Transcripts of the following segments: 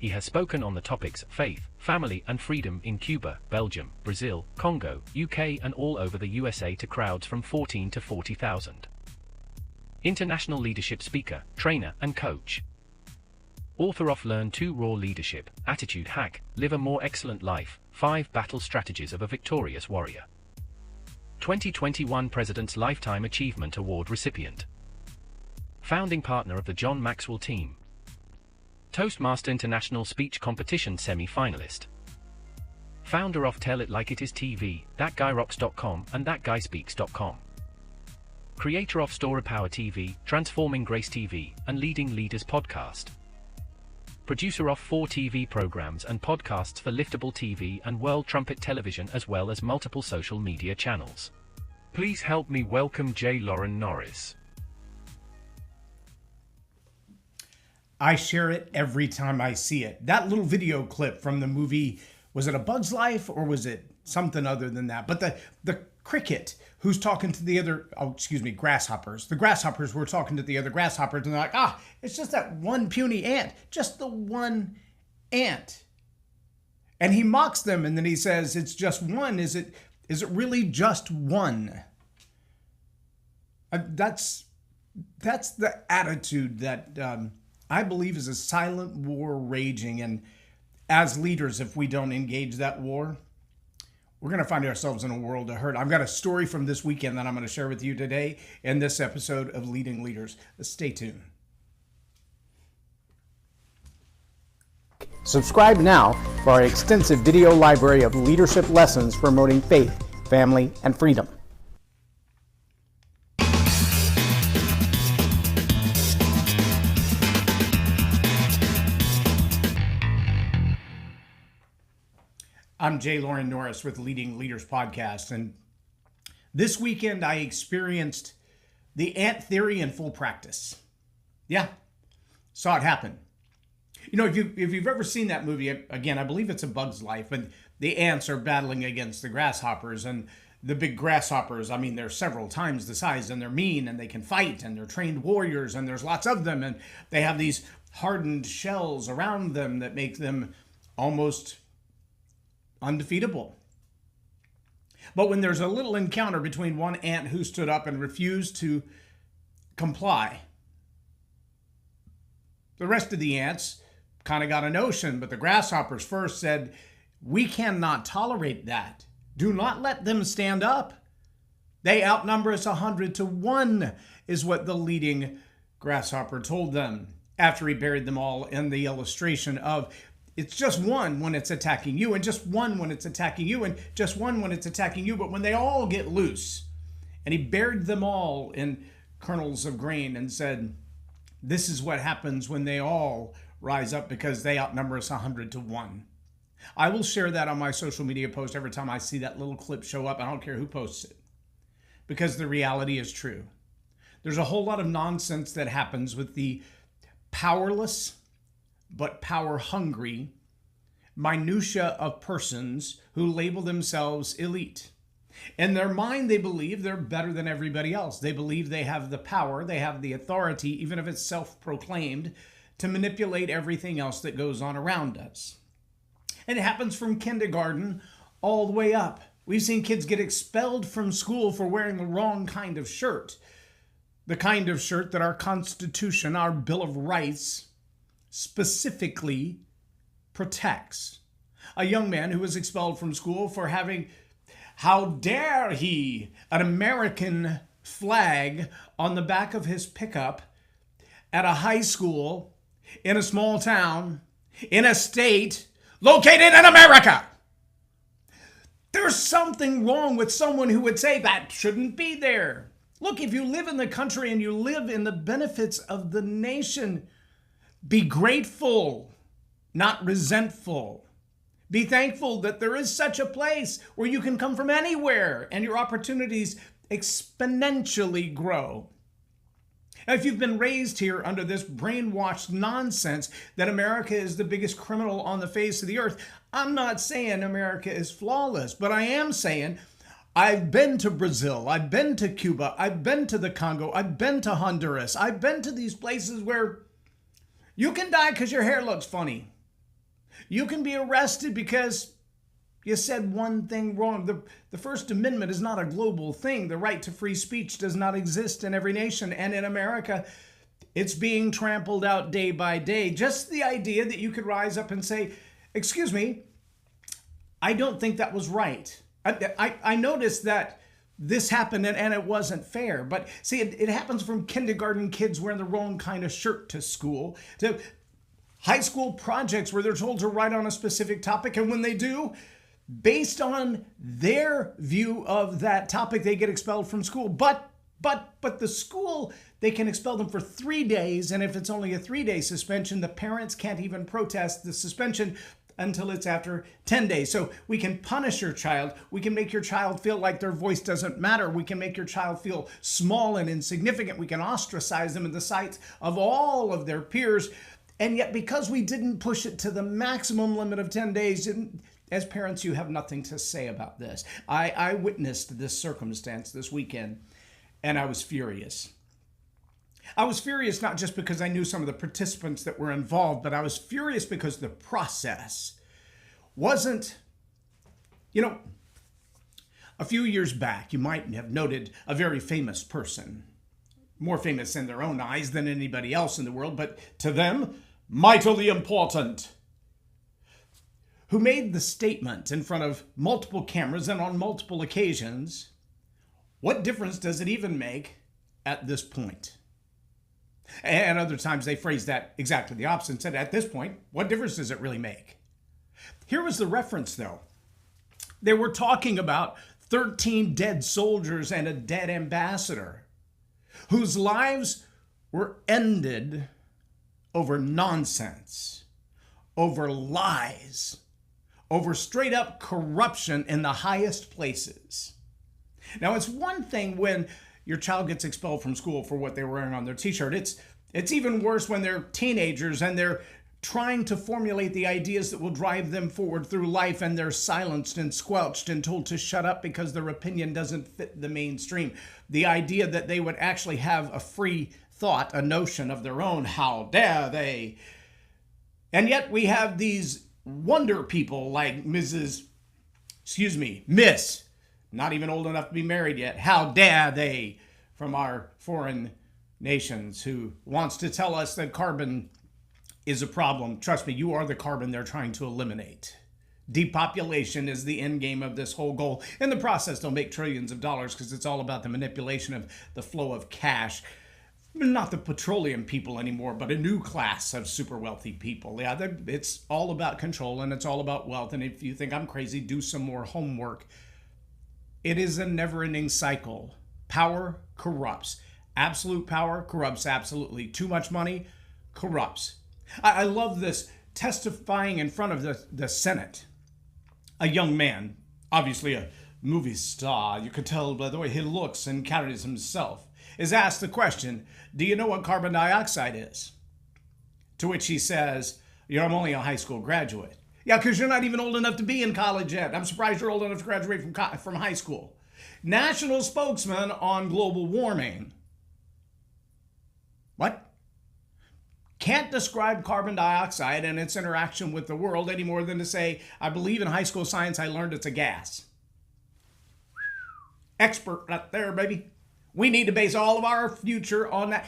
He has spoken on the topics faith, family and freedom in Cuba, Belgium, Brazil, Congo, UK and all over the USA to crowds from 14 to 40,000. International leadership speaker, trainer and coach. Author of Learn to Raw Leadership, Attitude Hack, Live a More Excellent Life, 5 Battle Strategies of a Victorious Warrior. 2021 President's Lifetime Achievement Award recipient. Founding partner of the John Maxwell team. Toastmaster International Speech Competition semi-finalist. Founder of Tell It Like It Is TV, ThatGuyRocks.com and ThatGuySpeaks.com. Creator of StoryPowerMasterclass, Transforming Grace TV, and Leading Leaders podcast. Producer of 4 TV programs and podcasts for Liftable TV and World Trumpet Television as well as multiple social media channels. Please help me welcome J Loren Norris. I share it every time I see it. That little video clip from the movie, was it A Bug's Life or was it something other than that? But the cricket who's talking to the other, grasshoppers. The grasshoppers were talking to the other grasshoppers and they're like, it's just that one puny ant, just the one ant. And he mocks them and then he says, it's just one. Is it really just one? That's the attitude that I believe is a silent war raging. And as leaders, if we don't engage that war, we're going to find ourselves in a world of hurt. I've got a story from this weekend that I'm going to share with you today in this episode of Leading Leaders. Stay tuned. Subscribe now for our extensive video library of leadership lessons promoting faith, family, and freedom. I'm J Loren Norris with Leading Leaders Podcast, and this weekend I experienced the ant theory in full practice. Yeah, saw it happen. You know, if you've ever seen that movie, again, I believe it's A Bug's Life, and the ants are battling against the grasshoppers, and the big grasshoppers, I mean, they're several times the size, and they're mean, and they can fight, and they're trained warriors, and there's lots of them, and they have these hardened shells around them that make them almost undefeatable. But when there's a little encounter between one ant who stood up and refused to comply, the rest of the ants kind of got a notion, but the grasshoppers first said, we cannot tolerate that. Do not let them stand up. They outnumber us 100 to 1, is what the leading grasshopper told them after he buried them all in the illustration of it's just one when it's attacking you, and just one when it's attacking you, and just one when it's attacking you. But when they all get loose, and he buried them all in kernels of grain and said, this is what happens when they all rise up because they outnumber us 100 to 1. I will share that on my social media post every time I see that little clip show up. I don't care who posts it, because the reality is true. There's a whole lot of nonsense that happens with the powerless but power-hungry minutia of persons who label themselves elite. In their mind, they believe they're better than everybody else. They believe they have the power, they have the authority, even if it's self-proclaimed, to manipulate everything else that goes on around us. And it happens from kindergarten all the way up. We've seen kids get expelled from school for wearing the wrong kind of shirt. The kind of shirt that our Constitution, our Bill of Rights, specifically protects. A young man who was expelled from school for having, how dare he, an American flag on the back of his pickup at a high school in a small town in a state located in America. There's something wrong with someone who would say that shouldn't be there. Look, if you live in the country and you live in the benefits of the nation, be grateful, not resentful. Be thankful that there is such a place where you can come from anywhere and your opportunities exponentially grow. Now, if you've been raised here under this brainwashed nonsense that America is the biggest criminal on the face of the earth, I'm not saying America is flawless, but I am saying I've been to Brazil, I've been to Cuba, I've been to the Congo, I've been to Honduras, I've been to these places where you can die because your hair looks funny. You can be arrested because you said one thing wrong. The First Amendment is not a global thing. The right to free speech does not exist in every nation. And in America, it's being trampled out day by day. Just the idea that you could rise up and say, excuse me, I don't think that was right. I noticed that this happened and it wasn't fair. But see, it happens from kindergarten kids wearing the wrong kind of shirt to school, to high school projects where they're told to write on a specific topic. And when they do, based on their view of that topic, they get expelled from school. But the school, they can expel them for 3 days. And if it's only a 3-day suspension, the parents can't even protest the suspension until it's after 10 days. So we can punish your child. We can make your child feel like their voice doesn't matter. We can make your child feel small and insignificant. We can ostracize them in the sight of all of their peers. And yet, because we didn't push it to the maximum limit of 10 days, as parents, you have nothing to say about this. I witnessed this circumstance this weekend, and I was furious. I was furious not just because I knew some of the participants that were involved, but I was furious because the process wasn't, a few years back, you might have noted a very famous person, more famous in their own eyes than anybody else in the world, but to them, mightily important, who made the statement in front of multiple cameras and on multiple occasions, what difference does it even make at this point? And other times they phrased that exactly the opposite and said, at this point, what difference does it really make? Here was the reference, though. They were talking about 13 dead soldiers and a dead ambassador whose lives were ended over nonsense, over lies, over straight up corruption in the highest places. Now, it's one thing when your child gets expelled from school for what they were wearing on their t-shirt. It's even worse when they're teenagers and they're trying to formulate the ideas that will drive them forward through life, and they're silenced and squelched and told to shut up because their opinion doesn't fit the mainstream. The idea that they would actually have a free thought, a notion of their own, how dare they? And yet we have these wonder people like Miss, not even old enough to be married yet, how dare they, from our foreign nations, who wants to tell us that carbon is a problem. Trust me, you are the carbon they're trying to eliminate. Depopulation is the end game of this whole goal. In the process, they'll make trillions of dollars because it's all about the manipulation of the flow of cash. Not the petroleum people anymore, but a new class of super wealthy people. Yeah, it's all about control and it's all about wealth. And if you think I'm crazy, do some more homework. It is a never-ending cycle. Power corrupts. Absolute power corrupts absolutely. Too much money corrupts. I love this testifying in front of the Senate. A young man, obviously a movie star, you could tell by the way he looks and carries himself, is asked the question, do you know what carbon dioxide is? To which he says, I'm only a high school graduate. Yeah, because you're not even old enough to be in college yet. I'm surprised you're old enough to graduate from high school. National spokesman on global warming. What? Can't describe carbon dioxide and its interaction with the world any more than to say, I believe in high school science I learned it's a gas. Expert right there, baby. We need to base all of our future on that.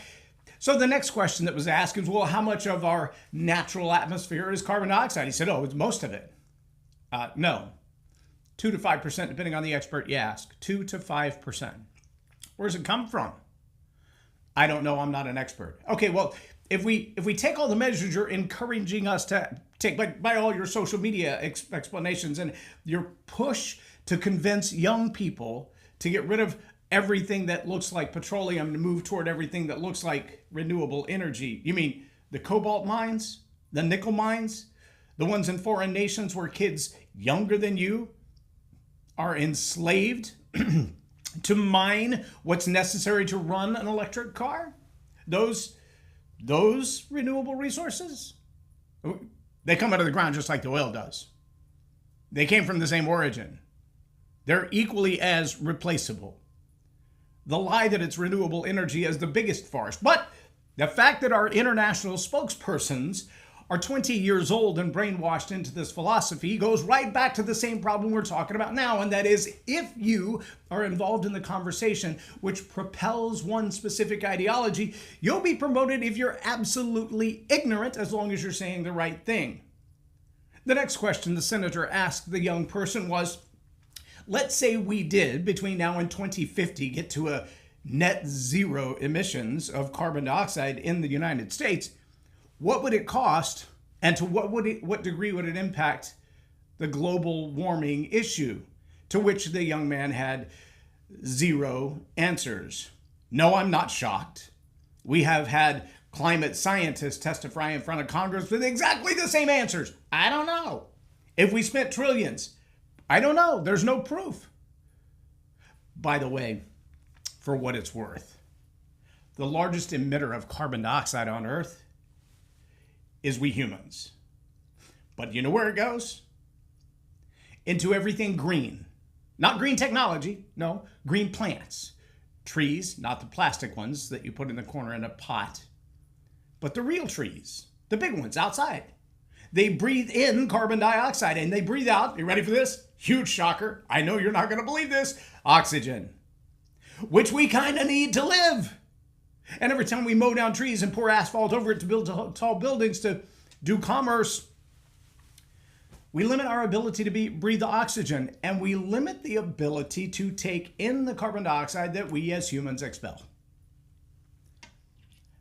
So the next question that was asked is, well, how much of our natural atmosphere is carbon dioxide? He said, it's most of it. No. 2 to 5%, depending on the expert you ask. 2 to 5%. Where does it come from? I don't know. I'm not an expert. Okay, well, if we take all the measures you're encouraging us to take, by all your social media explanations and your push to convince young people to get rid of everything that looks like petroleum to move toward everything that looks like renewable energy. You mean the cobalt mines, the nickel mines, the ones in foreign nations where kids younger than you are enslaved to mine what's necessary to run an electric car? Those renewable resources, they come out of the ground just like the oil does. They came from the same origin. They're equally as replaceable. The lie that it's renewable energy is the biggest farce. But the fact that our international spokespersons are 20 years old and brainwashed into this philosophy goes right back to the same problem we're talking about now. And that is, if you are involved in the conversation which propels one specific ideology, you'll be promoted if you're absolutely ignorant, as long as you're saying the right thing. The next question the senator asked the young person was, let's say we did, between now and 2050, get to a net zero emissions of carbon dioxide in the United States. What would it cost, and to what degree would it impact the global warming issue? To which the young man had zero answers. No, I'm not shocked. We have had climate scientists testify in front of Congress with exactly the same answers. I don't know. If we spent trillions, I don't know. There's no proof. By the way, for what it's worth, the largest emitter of carbon dioxide on Earth is we humans. But you know where it goes? Into everything green. Not green technology, no, green plants. Trees, not the plastic ones that you put in the corner in a pot, but the real trees, the big ones outside. They breathe in carbon dioxide and they breathe out, you ready for this? Huge shocker, I know you're not gonna believe this, oxygen, which we kinda need to live. And every time we mow down trees and pour asphalt over it to build tall buildings to do commerce, we limit our ability to breathe the oxygen, and we limit the ability to take in the carbon dioxide that we as humans expel.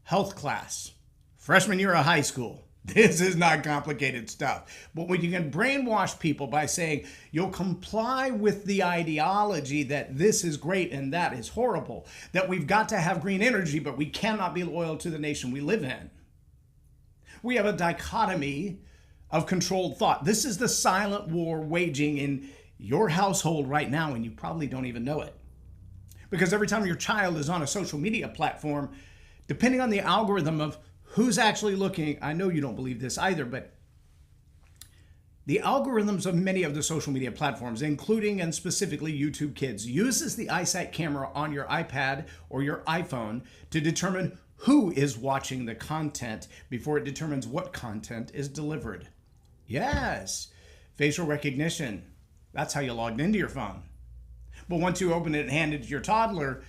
Health class, freshman year of high school. This is not complicated stuff. But when you can brainwash people by saying you'll comply with the ideology that this is great and that is horrible, that we've got to have green energy, but we cannot be loyal to the nation we live in. We have a dichotomy of controlled thought. This is the silent war waging in your household right now, and you probably don't even know it. Because every time your child is on a social media platform, depending on the algorithm of who's actually looking, I know you don't believe this either, but the algorithms of many of the social media platforms, including and specifically YouTube Kids, uses the eyesight camera on your iPad or your iPhone to determine who is watching the content before it determines what content is delivered. Yes, facial recognition. That's how you logged into your phone. But once you open it and hand it to your toddler,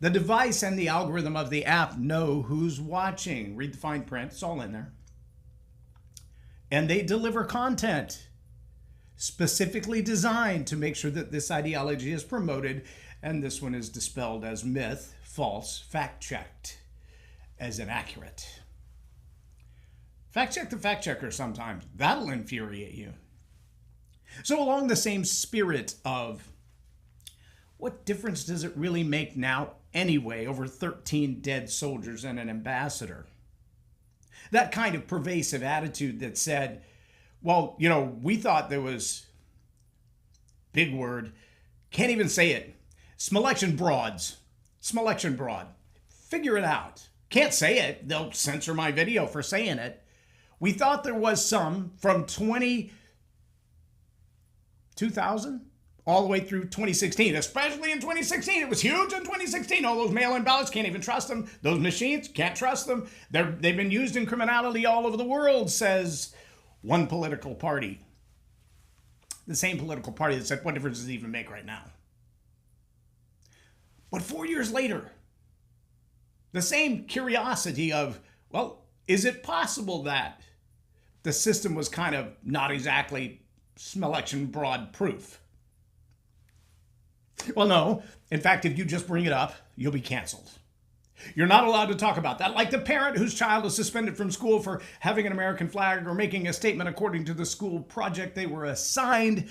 the device and the algorithm of the app know who's watching. Read the fine print, it's all in there. And they deliver content specifically designed to make sure that this ideology is promoted, and this one is dispelled as myth, false, fact-checked as inaccurate. Fact-check the fact-checker sometimes. That'll infuriate you. So along the same spirit of what difference does it really make now anyway, over 13 dead soldiers and an ambassador? That kind of pervasive attitude that said, well, you know, we thought there was, big word, can't even say it, Smelection broads. Smelection broad. Figure it out. Can't say it. They'll censor my video for saying it. We thought there was some from 2000 all the way through 2016, especially in 2016. It was huge in 2016. All those mail-in ballots, can't even trust them. Those machines, can't trust them. They've been used in criminality all over the world, says one political party. The same political party that said, what difference does it even make right now? But 4 years later, the same curiosity of, well, is it possible that the system was kind of not exactly Smelection broad proof? Well, no. In fact, if you just bring it up, you'll be canceled. You're not allowed to talk about that. Like the parent whose child is suspended from school for having an American flag or making a statement according to the school project they were assigned.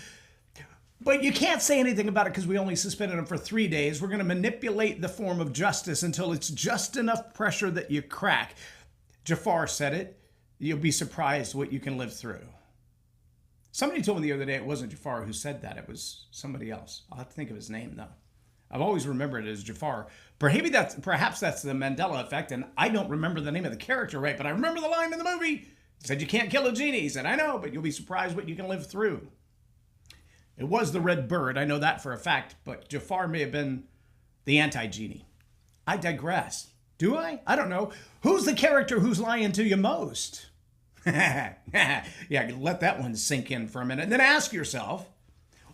But you can't say anything about it because we only suspended them for 3 days. We're going to manipulate the form of justice until it's just enough pressure that you crack. Jafar said it. You'll be surprised what you can live through. Somebody told me the other day it wasn't Jafar who said that. It was somebody else. I'll have to think of his name, though. I've always remembered it as Jafar. Perhaps that's the Mandela effect, and I don't remember the name of the character right, but I remember the line in the movie. It said, you can't kill a genie. He said, I know, but you'll be surprised what you can live through. It was the red bird. I know that for a fact, but Jafar may have been the anti-genie. I digress. Do I? I don't know. Who's the character who's lying to you most? Yeah, let that one sink in for a minute. And then ask yourself,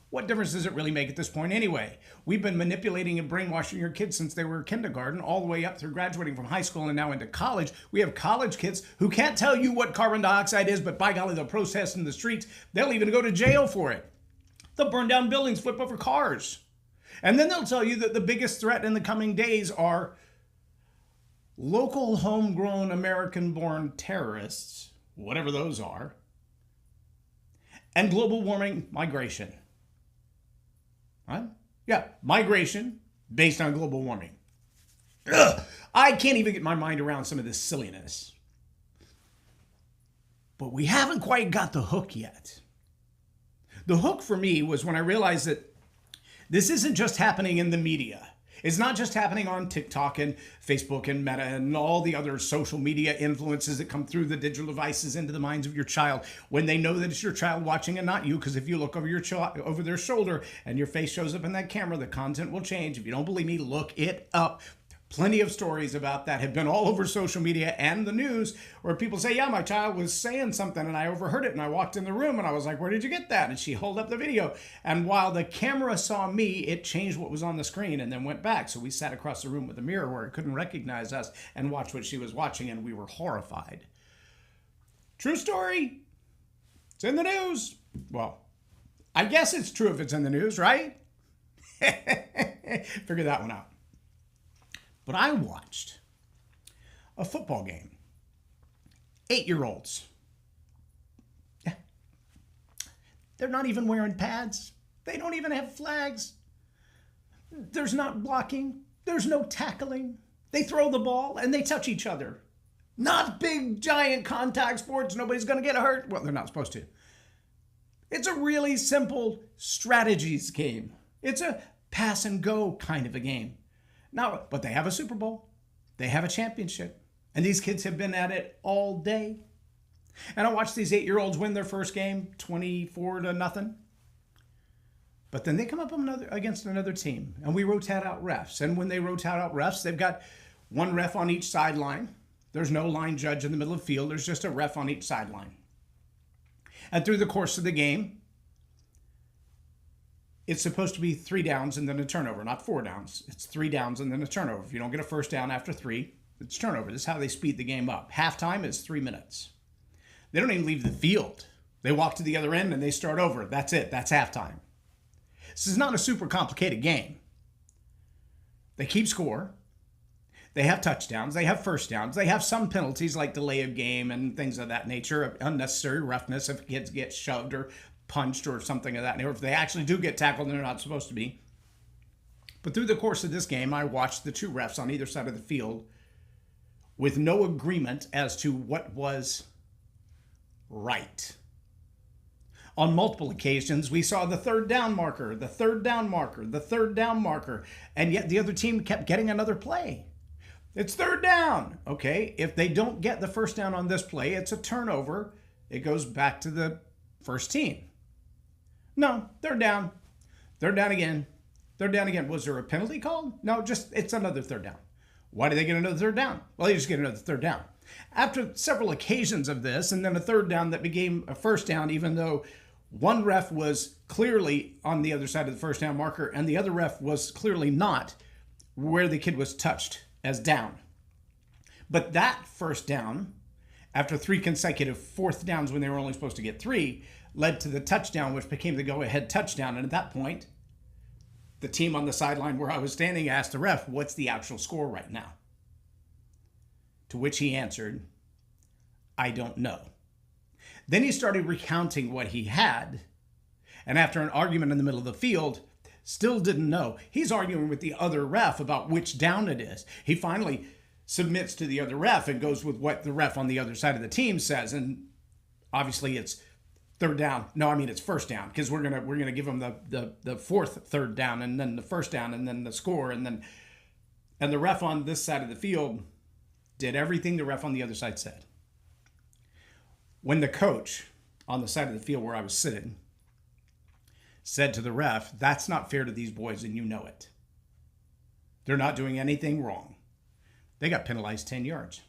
what difference does it really make at this point anyway? We've been manipulating and brainwashing your kids since they were kindergarten, all the way up through graduating from high school and now into college. We have college kids who can't tell you what carbon dioxide is, but by golly, they'll protest in the streets. They'll even go to jail for it. They'll burn down buildings, flip over cars. And then they'll tell you that the biggest threat in the coming days are local homegrown American-born terrorists, whatever those are, and global warming migration. Right? Yeah, migration based on global warming. Ugh, I can't even get my mind around some of this silliness. But we haven't quite got the hook yet. The hook for me was when I realized that this isn't just happening in the media. It's not just happening on TikTok and Facebook and Meta and all the other social media influences that come through the digital devices into the minds of your child when they know that it's your child watching and not you. Because if you look over over their shoulder and your face shows up in that camera, the content will change. If you don't believe me, look it up. Plenty of stories about that have been all over social media and the news where people say, yeah, my child was saying something and I overheard it and I walked in the room and I was like, where did you get that? And she held up the video. And while the camera saw me, it changed what was on the screen and then went back. So we sat across the room with a mirror where it couldn't recognize us and watch what she was watching, and we were horrified. True story. It's in the news. Well, I guess it's true if it's in the news, right? Figure that one out. But I watched a football game. 8-year-olds. Yeah. They're not even wearing pads. They don't even have flags. There's not blocking. There's no tackling. They throw the ball and they touch each other. Not big, giant contact sports. Nobody's going to get hurt. Well, they're not supposed to. It's a really simple strategies game. It's a pass and go kind of a game. Now, but they have a Super Bowl. They have a championship. And these kids have been at it all day. And I watched these 8-year-olds win their first game, 24-0. But then they come up against another team. And we rotate out refs. And when they rotate out refs, they've got one ref on each sideline. There's no line judge in the middle of the field. There's just a ref on each sideline. And through the course of the game, it's supposed to be 3 downs and then a turnover, not 4 downs. It's 3 downs and then a turnover. If you don't get a first down after 3, it's turnover. This is how they speed the game up. Halftime is 3 minutes. They don't even leave the field. They walk to the other end and they start over. That's it. That's halftime. This is not a super complicated game. They keep score. They have touchdowns. They have first downs. They have some penalties like delay of game and things of that nature, unnecessary roughness if kids get shoved or punched or something of that nature. If they actually do get tackled and they're not supposed to be. But through the course of this game, I watched the 2 refs on either side of the field with no agreement as to what was right. On multiple occasions, we saw the 3rd down marker, the 3rd down marker, the 3rd down marker, and yet the other team kept getting another play. It's 3rd down. Okay, if they don't get the first down on this play, it's a turnover. It goes back to the first team. No, 3rd down. 3rd down again. 3rd down again. Was there a penalty called? No, just it's another 3rd down. Why do they get another 3rd down? Well, they just get another 3rd down. After several occasions of this, and then a 3rd down that became a first down, even though one ref was clearly on the other side of the first down marker and the other ref was clearly not where the kid was touched as down. But that first down, after 3 consecutive 4th downs when they were only supposed to get 3, led to the touchdown, which became the go-ahead touchdown. And at that point, the team on the sideline where I was standing asked the ref, what's the actual score right now? To which he answered, I don't know. Then he started recounting what he had. And after an argument in the middle of the field, still didn't know. He's arguing with the other ref about which down it is. He finally submits to the other ref and goes with what the ref on the other side of the team says. And obviously it's 3rd down. No, I mean it's first down, because we're gonna give him the 4th 3rd down and then the first down and then the score and the ref on this side of the field did everything the ref on the other side said. When the coach on the side of the field where I was sitting said to the ref, that's not fair to these boys and you know it. They're not doing anything wrong. They got penalized 10 yards.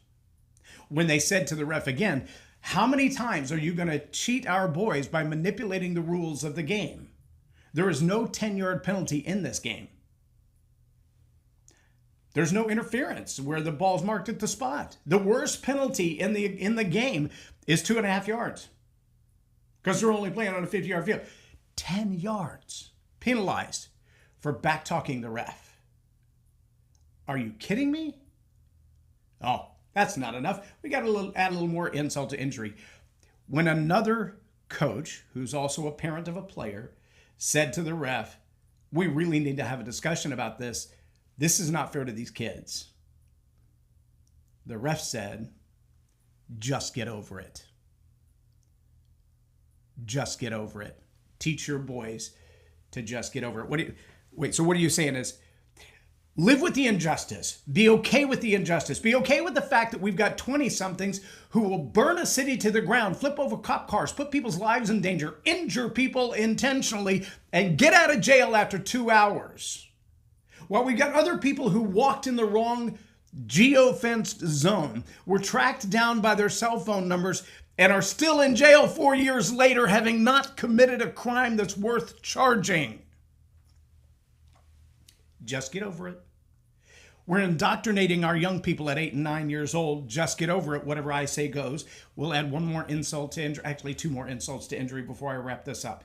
When they said to the ref again, How many times are you going to cheat our boys by manipulating the rules of the game? There is no 10-yard penalty in this game. There's no interference where the ball's marked at the spot. The worst penalty in the game is 2.5 yards because they're only playing on a 50-yard field. 10 yards penalized for back-talking the ref. Are you kidding me? Oh, that's not enough. We got to add a little more insult to injury. When another coach, who's also a parent of a player, said to the ref, we really need to have a discussion about this. This is not fair to these kids. The ref said, just get over it. Just get over it. Teach your boys to just get over it. So what are you saying is, live with the injustice. Be okay with the injustice. Be okay with the fact that we've got 20-somethings who will burn a city to the ground, flip over cop cars, put people's lives in danger, injure people intentionally, and get out of jail after 2 hours. While we got other people who walked in the wrong geo-fenced zone, were tracked down by their cell phone numbers, and are still in jail 4 years later, having not committed a crime that's worth charging. Just get over it. We're indoctrinating our young people at 8 and 9 years old. Just get over it. Whatever I say goes. We'll add one more insult to injury. Actually, 2 more insults to injury before I wrap this up.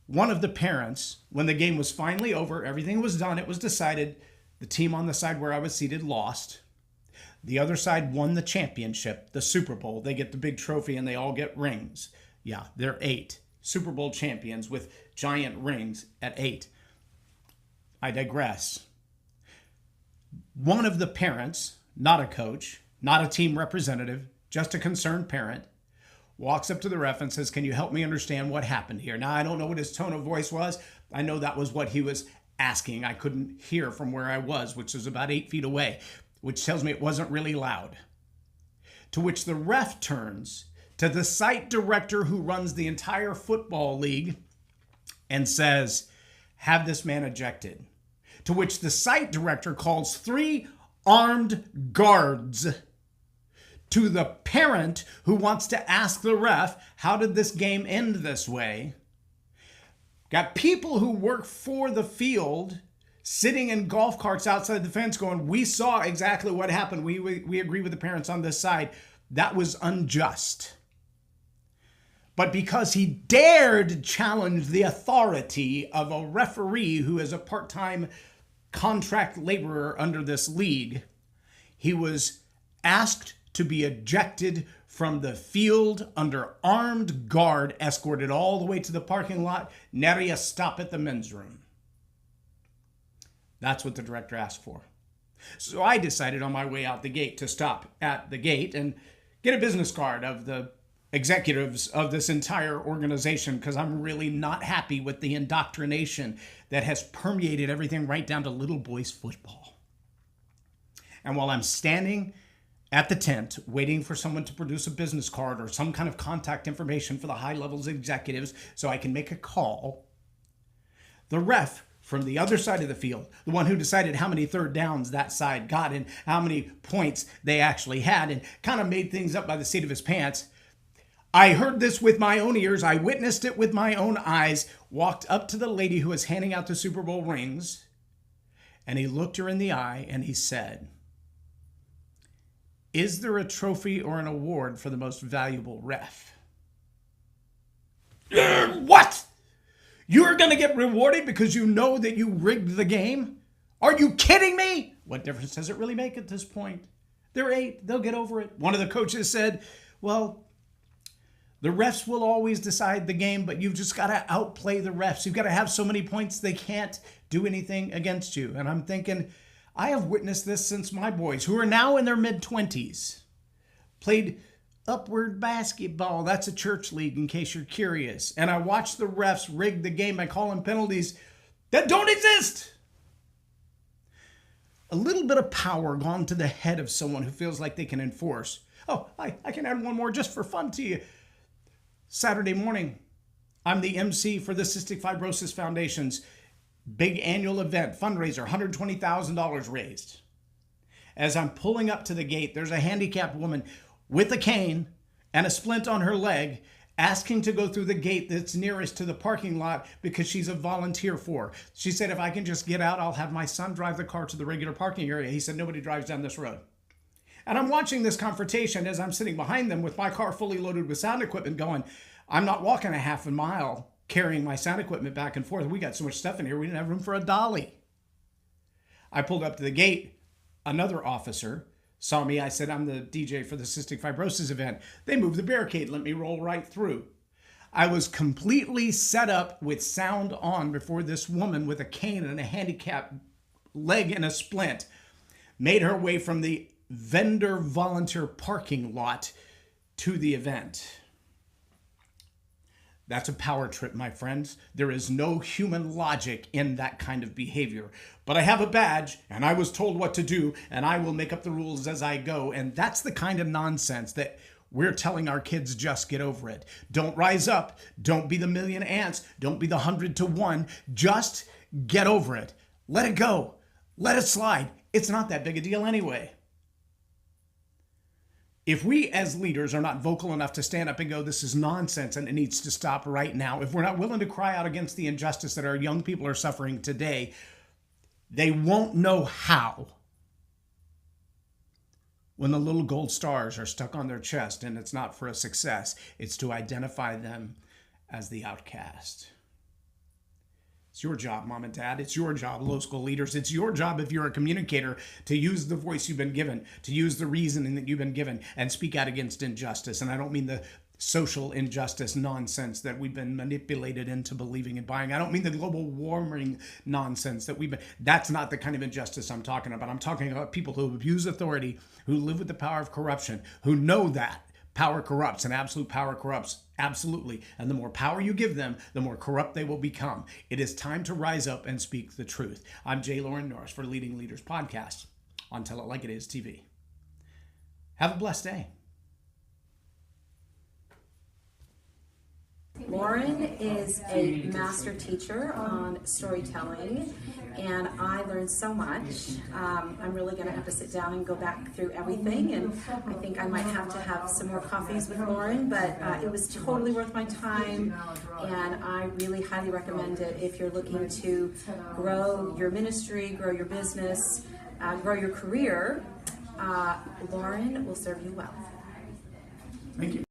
One of the parents, when the game was finally over, everything was done, it was decided, the team on the side where I was seated lost. The other side won the championship, the Super Bowl. They get the big trophy and they all get rings. Yeah, they're 8 Super Bowl champions with giant rings at 8. I digress. One of the parents, not a coach, not a team representative, just a concerned parent, walks up to the ref and says, can you help me understand what happened here? Now, I don't know what his tone of voice was. I know that was what he was asking. I couldn't hear from where I was, which was about 8 feet away, which tells me it wasn't really loud. To which the ref turns to the site director who runs the entire football league and says, have this man ejected. To which the site director calls 3 armed guards to the parent who wants to ask the ref, how did this game end this way? Got people who work for the field sitting in golf carts outside the fence going, we saw exactly what happened. We agree with the parents on this side. That was unjust. But because he dared challenge the authority of a referee who is a part-time contract laborer under this league, he was asked to be ejected from the field under armed guard, escorted all the way to the parking lot. Nary a stop at the men's room. That's what the director asked for. So I decided on my way out the gate to stop at the gate and get a business card of the executives of this entire organization, because I'm really not happy with the indoctrination that has permeated everything right down to little boys football. And while I'm standing at the tent waiting for someone to produce a business card or some kind of contact information for the high levels executives so I can make a call, the ref from the other side of the field, the one who decided how many third downs that side got and how many points they actually had and kind of made things up by the seat of his pants, I heard this with my own ears. I witnessed it with my own eyes, walked up to the lady who was handing out the Super Bowl rings, and he looked her in the eye and he said, is there a trophy or an award for the most valuable ref? What? You're going to get rewarded because you know that you rigged the game? Are you kidding me? What difference does it really make at this point? They're 8. They'll get over it. One of the coaches said, well, the refs will always decide the game, but you've just got to outplay the refs. You've got to have so many points they can't do anything against you. And I'm thinking, I have witnessed this since my boys, who are now in their mid-20s, played upward basketball. That's a church league, in case you're curious. And I watched the refs rig the game by calling penalties that don't exist. A little bit of power gone to the head of someone who feels like they can enforce. Oh, I can add one more just for fun to you. Saturday morning, I'm the MC for the Cystic Fibrosis Foundation's big annual event, fundraiser, $120,000 raised. As I'm pulling up to the gate, there's a handicapped woman with a cane and a splint on her leg, asking to go through the gate that's nearest to the parking lot because she's a volunteer for. She said, if I can just get out, I'll have my son drive the car to the regular parking area. He said, nobody drives down this road. And I'm watching this confrontation as I'm sitting behind them with my car fully loaded with sound equipment going, I'm not walking a half a mile carrying my sound equipment back and forth. We got so much stuff in here, we didn't have room for a dolly. I pulled up to the gate. Another officer saw me. I said, I'm the DJ for the cystic fibrosis event. They moved the barricade, let me roll right through. I was completely set up with sound on before this woman with a cane and a handicapped leg and a splint made her way from the vendor volunteer parking lot to the event. That's a power trip, my friends. There is no human logic in that kind of behavior. But I have a badge, and I was told what to do, and I will make up the rules as I go. And that's the kind of nonsense that we're telling our kids, just get over it. Don't rise up. Don't be the million ants. Don't be the 100 to 1. Just get over it. Let it go. Let it slide. It's not that big a deal anyway. If we as leaders are not vocal enough to stand up and go, this is nonsense and it needs to stop right now, if we're not willing to cry out against the injustice that our young people are suffering today, they won't know how when the little gold stars are stuck on their chest and it's not for a success. It's to identify them as the outcast. It's your job, mom and dad. It's your job, low school leaders. It's your job, if you're a communicator, to use the voice you've been given, to use the reasoning that you've been given, and speak out against injustice. And I don't mean the social injustice nonsense that we've been manipulated into believing and buying. I don't mean the global warming nonsense that that's not the kind of injustice I'm talking about. I'm talking about people who abuse authority, who live with the power of corruption, who know that power corrupts and absolute power corrupts. Absolutely. And the more power you give them, the more corrupt they will become. It is time to rise up and speak the truth. I'm J Loren Norris for Leading Leaders Podcast on Tell It Like It Is TV. Have a blessed day. Loren is a master teacher on storytelling, and I learned so much. I'm really going to have to sit down and go back through everything, and I think I might have to have some more coffees with Loren, but it was totally worth my time, and I really highly recommend it if you're looking to grow your ministry, grow your business, grow your career. Loren will serve you well. Thank you.